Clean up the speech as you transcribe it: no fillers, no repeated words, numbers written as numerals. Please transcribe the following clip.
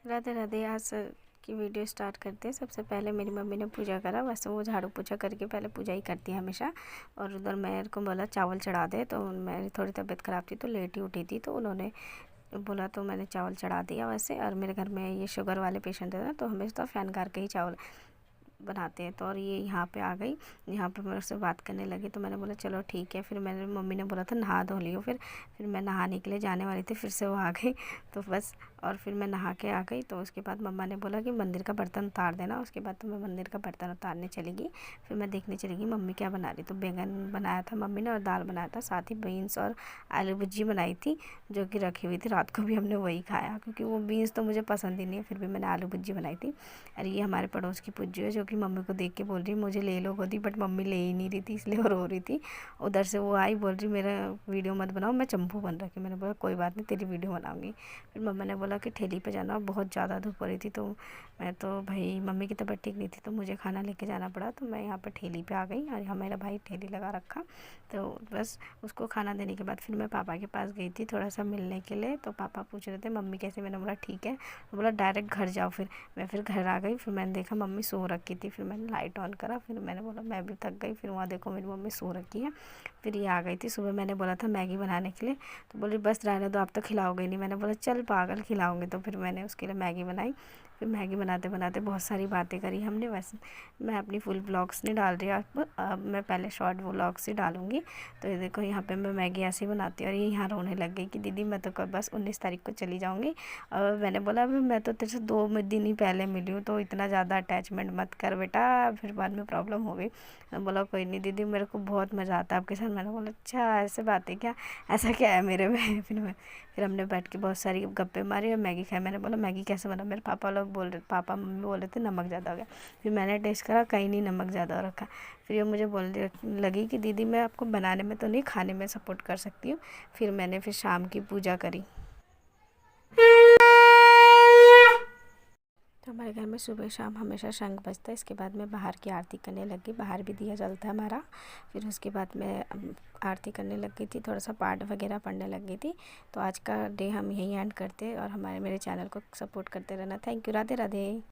राधे राधे। आज की video start करते हैं। सबसे पहले मेरी मम्मी ने पूजा करा। वैसे वो झाड़ू पोछा करके पहले पूजा ही करती है हमेशा। और उधर मेरे को बोला चावल चढ़ा दे, तो मेरी थोड़ी तबीयत ख़राब थी तो लेट ही उठी थी, तो उन्होंने बोला तो मैंने चावल चढ़ा दिया। वैसे और मेरे घर में ये शुगर वाले पेशेंट है ना, तो हमेशा फ़ैन गार के ही चावल बनाते हैं। तो और ये यहाँ पे आ गई, यहाँ पे मेरे से बात करने लगी, तो मैंने बोला चलो ठीक है। फिर मैंने मम्मी ने बोला था नहा धो लियो। फिर मैं नहाने के लिए जाने वाली थी, फिर से वो आ गई तो बस। और फिर मैं नहा के आ गई, तो उसके बाद मम्मा ने बोला कि मंदिर का बर्तन उतार देना। उसके बाद तो मैं मंदिर का बर्तन उतारने चली गई। फिर मैं देखने चली गई मम्मी क्या बना रही। तो बैंगन बनाया था मम्मी ने और दाल बनाया था, साथ ही बीन्स और आलू भुजी बनाई थी जो कि रखी हुई थी। रात को भी हमने वही खाया, क्योंकि वो बीन्स तो मुझे पसंद ही नहीं है, फिर भी मैंने आलू भुजी बनाई थी। और ये हमारे पड़ोस की पुज्जू है, जो कि मम्मी को देख के बोल रही मुझे ले लो गोदी, बट मम्मी ले ही नहीं रही थी, इसलिए वो रो रही थी। उधर से वो आई, बोल रही मेरा वीडियो मत बनाओ, मैं चंपू बन रखी। मैंने बोला कोई बात नहीं, तेरी वीडियो बनाऊंगी। फिर मम्मा ने बोला कि ठेली पे जाना, बहुत ज़्यादा धूप हो रही थी, तो मैं तो भाई मम्मी की तबीयत ठीक नहीं थी, तो मुझे खाना लेके जाना पड़ा। तो मैं यहाँ पर ठेली पे आ गई और यहाँ मेरा भाई ठेली लगा रखा। तो बस उसको खाना देने के बाद फिर मैं पापा के पास गई थी थोड़ा सा मिलने के लिए। तो पापा पूछ रहे थे मम्मी कैसे, मैंने बोला ठीक है। तो बोला डायरेक्ट घर जाओ। फिर मैं घर आ गई। फिर मैंने देखा मम्मी सो रखी थी, फिर मैंने लाइट ऑन करा। फिर मैंने बोला मैं भी थक गई। फिर वहाँ देखो मेरी मम्मी सो रखी है। फिर ये आ गई थी। सुबह मैंने बोला था मैगी बनाने के लिए, तो बोली बस रहने दो, आप तो खिलाओगे नहीं। मैंने बोला चल पागल, खिलाऊंगी। तो फिर मैंने उसके लिए मैगी बनाई। फिर मैगी बनाते बनाते बहुत सारी बातें करी हमने। वैसे मैं अपनी फुल ब्लॉग्स नहीं डाल रही अब मैं पहले शॉर्ट व्लॉग्स ही डालूँगी। तो ये देखो यहाँ पे मैं मैगी ऐसे ही बनाती हूँ। और ये यहाँ रोने लग गई कि दीदी मैं तो कब बस 19 तारीख को चली जाऊँगी। और मैंने बोला अभी मैं तो तेरे से 2 दिन ही पहले मिली हूँ, तो इतना ज़्यादा अटैचमेंट मत कर बेटा, फिर बाद में प्रॉब्लम हो गई। मैंने बोला कोई नहीं दीदी, मेरे को बहुत मज़ा आता है आपके साथ। मैंने बोला अच्छा ऐसे बात है क्या, ऐसा क्या है मेरे में। फिर हमने बैठ के बहुत सारी गप्पे मारी और मैगी खाई। मैंने बोला मैगी कैसे बना, मेरे पापा लोग बोल रहे, पापा मम्मी बोल रहे थे नमक ज़्यादा हो गया। फिर मैंने टेस्ट करा, कहीं नहीं नमक ज़्यादा हो रखा। फिर ये मुझे बोलने लगी कि दीदी मैं आपको बनाने में तो नहीं, खाने में सपोर्ट कर सकती हूँ। फिर मैंने फिर शाम की पूजा करी। तो हमारे घर में सुबह शाम हमेशा शंख बजता है। इसके बाद मैं बाहर की आरती करने लगी। बाहर भी दिया जलता है हमारा। फिर उसके बाद मैं आरती करने लग गई थी, थोड़ा सा पाठ वगैरह पढ़ने लग गई थी। तो आज का डे हम यहीं एंड करते हैं और हमारे मेरे चैनल को सपोर्ट करते रहना। Thank you. राधे राधे।